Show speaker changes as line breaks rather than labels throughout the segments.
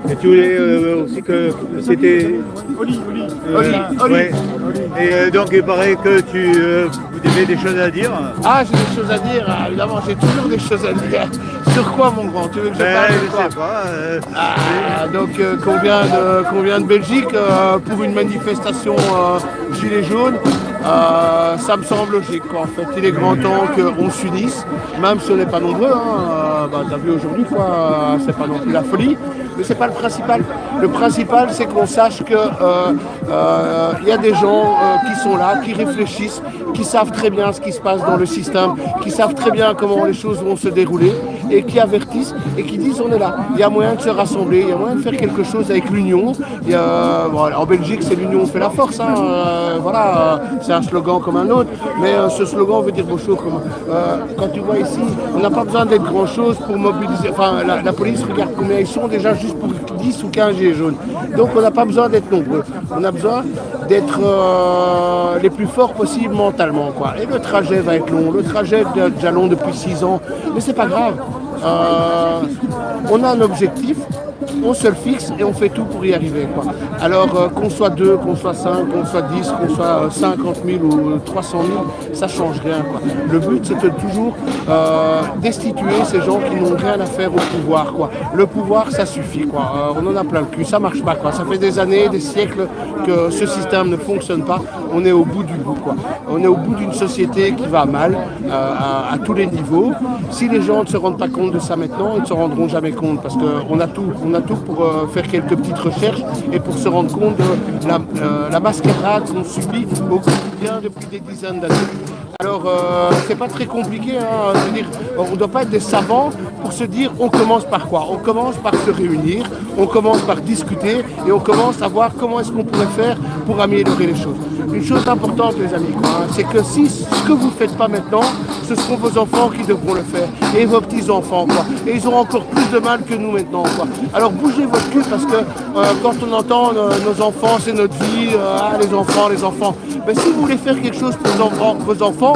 Et tu voulais aussi que c'était...
Oli.
Ouais. Et donc il paraît que vous avez des choses à dire.
Ah, j'ai des choses à dire, évidemment, j'ai toujours des choses à dire. Sur quoi, mon grand? Tu veux que je parle de quoi?
Je sais pas.
Donc, qu'on vient de Belgique pour une manifestation Gilets jaunes, ça me semble logique, quoi. En fait, il est grand temps qu'on s'unisse, même si on n'est pas nombreux. T'as vu aujourd'hui, quoi, c'est pas non plus la folie, mais c'est pas le principal. Le principal, c'est qu'on sache que y a des gens qui sont là, qui réfléchissent, qui savent très bien ce qui se passe dans le système, qui savent très bien comment les choses vont se dérouler et qui avertissent et qui disent on est là. Il y a moyen de se rassembler, il y a moyen de faire quelque chose avec l'union. En Belgique, c'est l'union fait la force. C'est un slogan comme un autre, mais ce slogan veut dire beaucoup. Quand tu vois ici, on n'a pas besoin d'être grand-chose pour mobiliser. Enfin, la police, regarde combien ils sont déjà juste pour 10 ou 15 gilets jaunes. Donc on n'a pas besoin d'être nombreux. On a besoin d'être les plus forts possibles mentalement, quoi. Et le trajet va être long. Le trajet est déjà long depuis 6 ans, mais c'est pas grave. On a un objectif, on se le fixe et on fait tout pour y arriver, quoi. Alors qu'on soit 2, qu'on soit 5, qu'on soit 10, qu'on soit 50 000 ou 300 000, ça change rien, quoi. Le but, c'est de toujours destituer ces gens qui n'ont rien à faire au pouvoir, quoi. Le pouvoir, ça suffit, quoi. On en a plein le cul, ça marche pas, quoi. Ça fait des années, des siècles que ce système ne fonctionne pas. On est au bout du bout, quoi. On est au bout d'une société qui va mal à tous les niveaux. Si les gens ne se rendent pas compte de ça maintenant, ils ne se rendront jamais compte parce qu'on a tout pour faire quelques petites recherches et pour se rendre compte de la mascarade qu'on subit au quotidien depuis des dizaines d'années. Alors, c'est pas très compliqué, hein. Je veux dire, on ne doit pas être des savants pour se dire on commence par quoi? On commence par se réunir, on commence par discuter et on commence à voir comment est-ce qu'on pourrait faire pour améliorer les choses. Une chose importante, les amis, c'est que si ce que vous ne faites pas maintenant, ce seront vos enfants qui devront le faire et vos petits-enfants, quoi. Et ils auront encore plus de mal que nous maintenant, quoi. Alors bougez votre cul parce que quand on entend nos enfants, c'est notre vie, les enfants. Mais si vous voulez faire quelque chose pour vos enfants,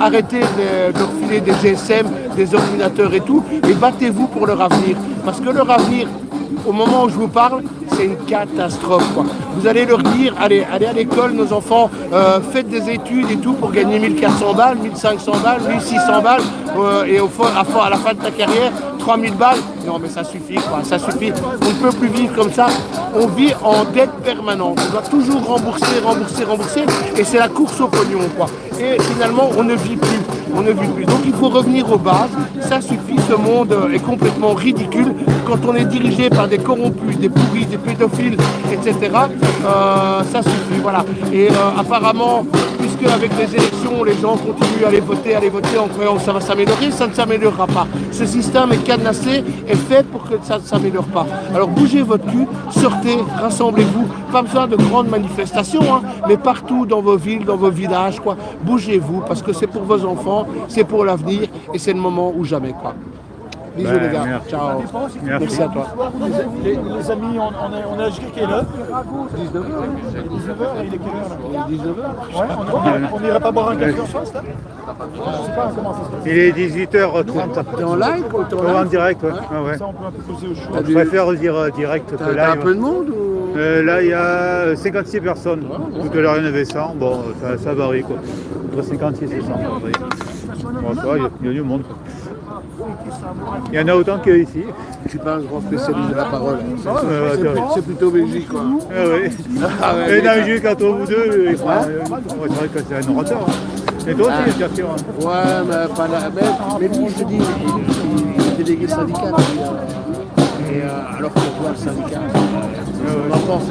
arrêtez de leur filer des GSM, des ordinateurs et tout, et battez-vous pour leur avenir. Parce que leur avenir, au moment où je vous parle, c'est une catastrophe, quoi. Vous allez leur dire, allez à l'école, nos enfants, faites des études et tout pour gagner 1400 balles, 1500 balles, 1600 balles, et à la fin de ta carrière, 3000 balles. Non, mais ça suffit, quoi, ça suffit. On ne peut plus vivre comme ça. On vit en dette permanente. On doit toujours rembourser, et c'est la course au pognon, quoi. Et finalement, on ne vit plus. Donc il faut revenir aux bases. Ça suffit, ce monde est complètement ridicule. Quand on est dirigé par des corrompus, des pourris, des pédophiles, etc., ça suffit, voilà. Et apparemment, puisque avec les élections, les gens continuent à aller voter en croyant que ça va s'améliorer, ça ne s'améliorera pas. Ce système est cadenassé, est fait pour que ça ne s'améliore pas. Alors bougez votre cul, sortez, rassemblez-vous. Pas besoin de grandes manifestations, hein, mais partout dans vos villes, dans vos villages, quoi. Bougez-vous, parce que c'est pour vos enfants, c'est pour l'avenir, et c'est le moment ou jamais, quoi. Bisous les gars,
merci.
ciao. Merci à toi.
Les amis, on a jusqu'à quelle heure? 19h. 19h, il est quelle heure là? 19h. Ouais, on n'irait pas boire un café en face là? Je sais pas comment ça se passe.
Il est 18h30.
T'es en live ou t'es
En direct, ouais. Ah ouais.
Ça, on peut un peu poser au chaud.
Je préfère dire direct que
T'as
live.
un peu de monde ou...
Là, il y a 56 personnes. Tout à l'heure, il y en avait 100. Bon, ça varie, quoi. Entre 56 et 100. Bon, ça va, il y a du monde, quoi. Il y en a autant qu'ici.
Je suis pas un grand spécialiste de la parole.
C'est
plutôt Belgique, quoi.
Ah oui. Et dans le jeu, quand on vous deux, c'est vrai que c'est un orateur. Et toi aussi, bien sûr.
Ouais, mais pas là. Mais lui, je dis, il est délégué syndical. Et alors qu'on voit le syndicat, on en pense.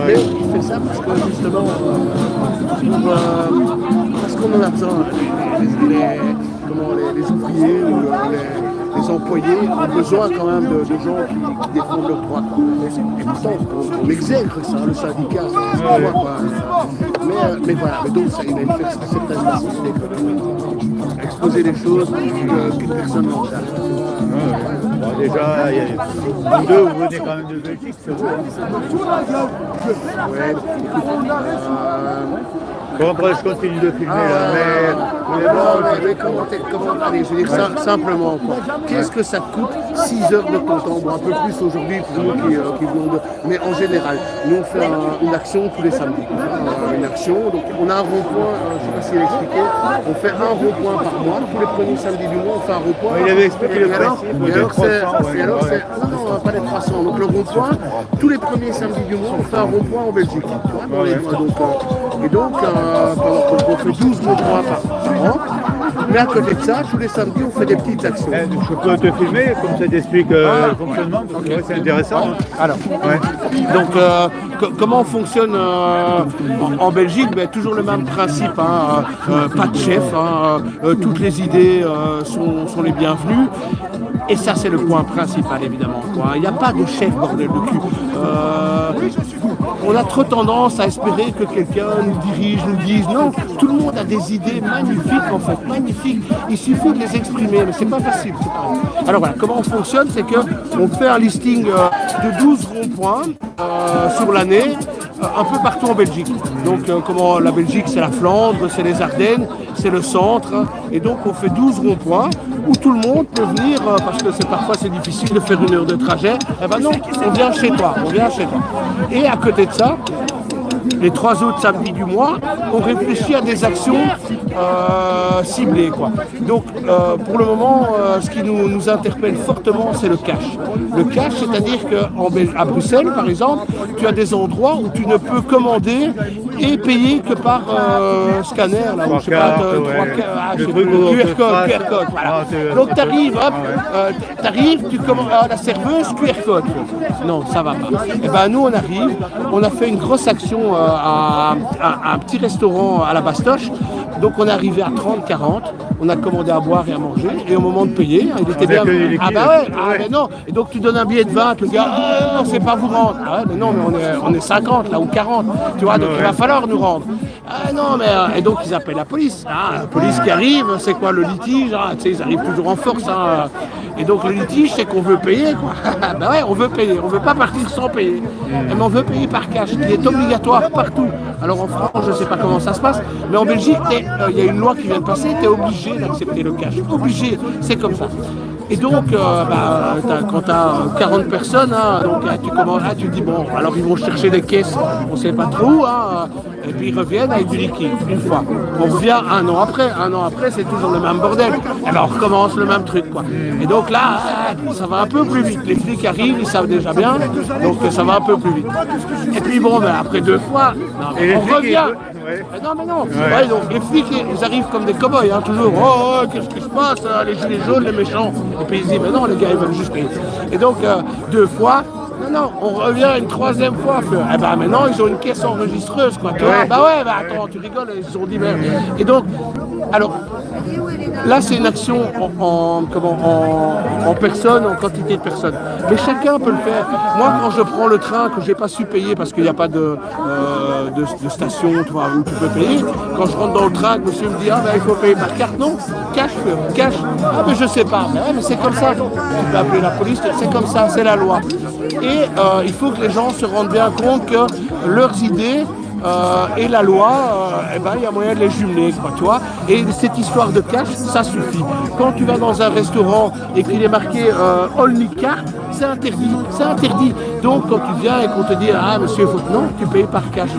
Mais il fait ça parce que justement, parce qu'on en a besoin. Les ouvriers ou les employés ont besoin quand même de gens qui défendent leurs droits. Et pourtant, on exècre ça, le syndicat, c'est quoi, quoi. Mais voilà, mais donc ça, il a une certaine facilité à exposer les choses qu'une personne n'en a.
Bon, déjà, vous deux, vous venez quand même de Belgique, c'est beau.
Ouais,
Bon, après, je continue de filmer là,
mais allez, je veux dire simplement, quoi. Qu'est-ce que ça te coûte 6 heures de ton temps? Bon, un peu plus aujourd'hui pour nous qui venons de... Mais en général, nous on fait une action tous les samedis. Une action, donc on a un rond-point, je ne sais pas s'il a expliqué, on fait un rond-point par mois. Tous les premiers samedis du mois, on fait un rond-point.
Il avait expliqué le principe des 300.
Non, pas les 300. Donc le rond-point, tous les premiers samedis du mois, on fait un rond-point en Belgique. Tu vois, dans les mois. Donc, on fait 12 ronds-points par an. Mais à côté de ça, tous les samedis, on fait des petites actions.
Je peux te filmer, comme ça t'explique le fonctionnement, parce que c'est intéressant.
Alors, donc, comment on fonctionne en Belgique? Toujours le même principe, pas de chef, toutes les idées sont les bienvenues. Et ça, c'est le point principal, évidemment. Il n'y a pas de chef, bordel de cul. On a trop tendance à espérer que quelqu'un nous dirige, nous dise non. Tout le monde a des idées magnifiques, en fait, magnifiques. Il suffit de les exprimer, mais c'est pas facile. Alors voilà, comment on fonctionne, c'est qu'on fait un listing de 12 ronds-points sur l'année, un peu partout en Belgique. Donc, comment la Belgique, c'est la Flandre, c'est les Ardennes, c'est le centre. Et donc, on fait 12 ronds-points où tout le monde peut venir, parce que parfois c'est difficile de faire 1 heure de trajet. Eh ben non, on vient chez toi, Et à côté de ça, les 3 autres samedis du mois, on réfléchit à des actions ciblées, quoi. Donc, pour le moment, ce qui nous interpelle fortement, c'est le cash. Le cash, c'est-à-dire qu'à Bruxelles, par exemple, tu as des endroits où tu ne peux commander et payer que par scanner, là, où, je sais pas, QR code, voilà. Donc, tu arrives, tu commandes la serveuse, QR code. Non, ça va pas. Et ben nous, on arrive, on a fait une grosse action à un petit restaurant à la Bastoche. Donc on est arrivé à 30-40, on a commandé à boire et à manger, et au moment de payer, il était bien. Mais non. Et donc tu donnes un billet de 20, le gars, non, c'est pas vous rendre. Ah ouais, mais non, mais on est 50 là ou 40, tu vois, donc il va falloir nous rendre. Ah non, mais et donc ils appellent la police. La police qui arrive, c'est quoi le litige? Tu sais, ils arrivent toujours en force. Et donc le litige, c'est qu'on veut payer, quoi. Ben ouais, on veut payer, on veut pas partir sans payer. Mais on veut payer par cash, qui est obligatoire partout. Alors en France, je sais pas comment ça se passe, mais en Belgique, il y a une loi qui vient de passer, tu es obligé d'accepter le cash. Obligé, c'est comme ça. Et donc, quand tu as 40 personnes, donc, tu commences, tu te dis, bon, alors ils vont chercher des caisses, on ne sait pas trop où, et puis ils reviennent avec du liquide, une fois. On revient un an après, c'est toujours le même bordel. Et ben on recommence le même truc, quoi. Et donc là, ça va un peu plus vite. Les flics arrivent, ils savent déjà bien, donc ça va un peu plus vite. Et puis bon, après 2 fois, on revient. Non, mais non. Ouais, donc les flics, ils arrivent comme des cow-boys, toujours. Oh, qu'est-ce qui se passe? Les gilets jaunes, les méchants. Et puis ils disent, mais non, les gars, ils veulent juste payer. Et donc, 2 fois, non, on revient une 3e fois. Eh ben maintenant, ils ont une caisse enregistreuse, quoi. Tu vois, attends, tu rigoles, ils se sont dit, merde. Et donc, alors, là, c'est une action en personne, en quantité de personnes. Mais chacun peut le faire. Moi, quand je prends le train que j'ai pas su payer parce qu'il n'y a pas de station, tu vois, où tu peux payer, quand je rentre dans le train, le monsieur me dit, il faut payer par carte. Non, cash. Ah, mais je sais pas. Mais c'est comme ça. Tu peux appeler la police, c'est comme ça, c'est la loi. Et il faut que les gens se rendent bien compte que leurs idées et la loi, il y a moyen de les jumeler, quoi, tu vois. Et cette histoire de cash, ça suffit. Quand tu vas dans un restaurant et qu'il est marqué only card, c'est interdit. Donc quand tu viens et qu'on te dit monsieur, non, tu payes par cash.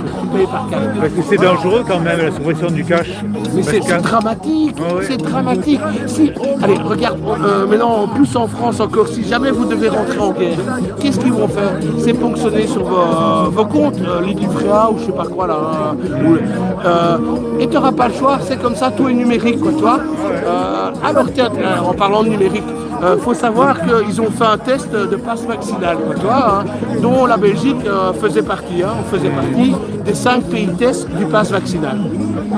Parce que c'est dangereux quand même, la suppression du cash.
Mais c'est dramatique, c'est dramatique. Si, allez, regarde, maintenant, plus en France encore, si jamais vous devez rentrer en guerre, qu'est-ce qu'ils vont faire? C'est ponctionner sur vos comptes, l'Idifrea ou je sais pas quoi là. Et tu n'auras pas le choix, c'est comme ça, tout est numérique, quoi, tu vois. Alors tiens, en parlant de numérique, faut savoir qu'ils ont fait un test de passe vaccinal, quoi, tu vois, dont la Belgique faisait partie. On faisait partie des 5 pays tests du passe vaccinal.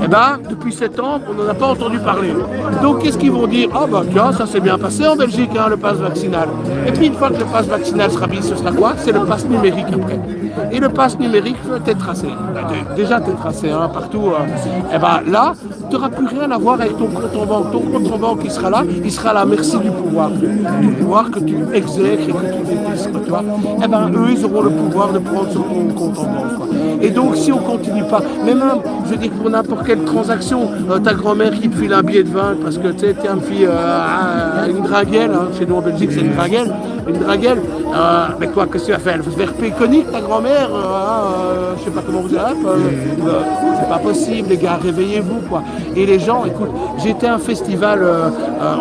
Et depuis septembre, on n'en a pas entendu parler. Donc qu'est-ce qu'ils vont dire? Tiens, ça s'est bien passé en Belgique, le passe vaccinal. Et puis une fois que le passe vaccinal sera mis, ce sera quoi? C'est le passe numérique après. Et le passe numérique peut être tracé. Déjà, tu es tracé partout. Là, tu n'auras plus rien à voir avec ton compte en banque. Ton compte en banque, il sera là, merci du pouvoir. Du pouvoir que tu exècres et que tu détestes. vois. Eh ben, eux, ils auront le pouvoir de prendre sur ton compte en banque, quoi. Et donc, si on continue pas, mais même, je veux dire, pour n'importe quelle transaction, ta grand-mère qui te file un billet de vin, parce que, tu sais, tiens, me file une draguelle, hein, chez nous en Belgique, c'est une draguelle, mais quoi, qu'est-ce que tu vas faire? Elle va se faire péconique, ta grand-mère, je sais pas comment vous appelez, c'est pas possible, les gars, réveillez-vous, quoi. Et les gens, écoute, j'étais à un festival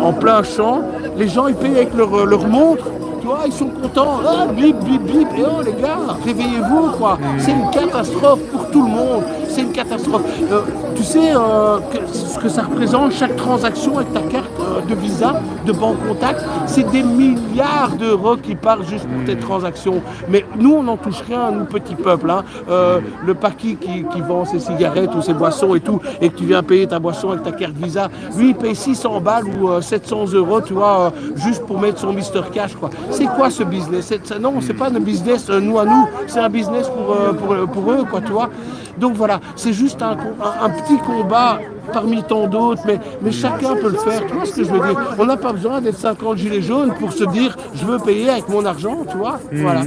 en plein champ, les gens, ils payent avec leur montre. Tu vois, ils sont contents, ah, bip, bip, bip, et oh les gars, réveillez-vous, quoi. C'est une catastrophe pour tout le monde, c'est une catastrophe. Tu sais ce que ça représente, chaque transaction avec ta carte de Visa, de banque contact, c'est des milliards d'euros qui partent juste pour tes transactions. Mais nous, on n'en touche rien, nous, petit peuple. Hein. Le paquis qui vend ses cigarettes ou ses boissons et tout, et que tu viens payer ta boisson avec ta carte Visa, lui, il paye 600 balles ou 700 euros, tu vois, juste pour mettre son Mister Cash, quoi. C'est quoi ce business? Non, c'est pas un business nous à nous, c'est un business pour eux, quoi, tu vois. Donc voilà, c'est juste un petit combat parmi tant d'autres, mais chacun peut le faire, tu vois ce que je veux dire. On n'a pas besoin d'être 50 gilets jaunes pour se dire je veux payer avec mon argent, tu vois. Voilà.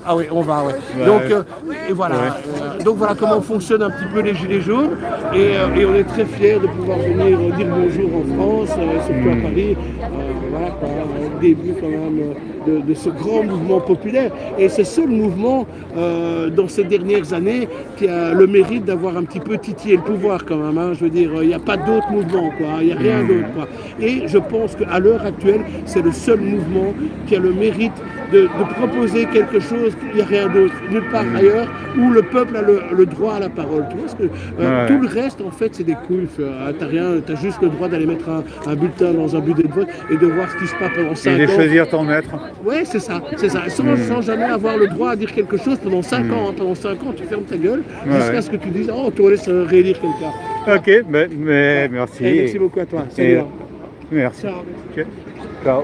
Ah oui, on va, ouais. Donc, et voilà. Donc voilà comment fonctionnent un petit peu les gilets jaunes. Et on est très fiers de pouvoir venir dire bonjour en France, surtout à Paris. Voilà, quoi, au début quand même de ce grand mouvement populaire. Et c'est ce mouvement dans ces dernières années qui a le mérite d'avoir un petit peu titillé le pouvoir quand même. Hein. Je veux dire, il n'y a pas d'autre mouvement, quoi. Il n'y a rien d'autre, quoi. Et je pense qu'à l'heure actuelle, c'est le seul mouvement qui a le mérite de proposer quelque chose qu'il n'y a rien d'autre, nulle part ailleurs, où le peuple a le droit à la parole. Tu vois ce que, tout le reste, en fait, c'est des couilles. T'as rien, t'as juste le droit d'aller mettre un bulletin dans un bulletin de vote et de voir ce qui se passe pendant 5 ans.
Et de choisir ton maître.
Ouais, c'est ça. Sans jamais avoir le droit à dire quelque chose pendant 5 ans. Hein. Pendant 5 ans, tu fermes ta gueule jusqu'à ce que tu dises, oh, tu laisses réélire quelqu'un.
Ok, mais merci.
Et merci beaucoup à toi. Salut.
Merci.
Ciao.
Okay. Ciao.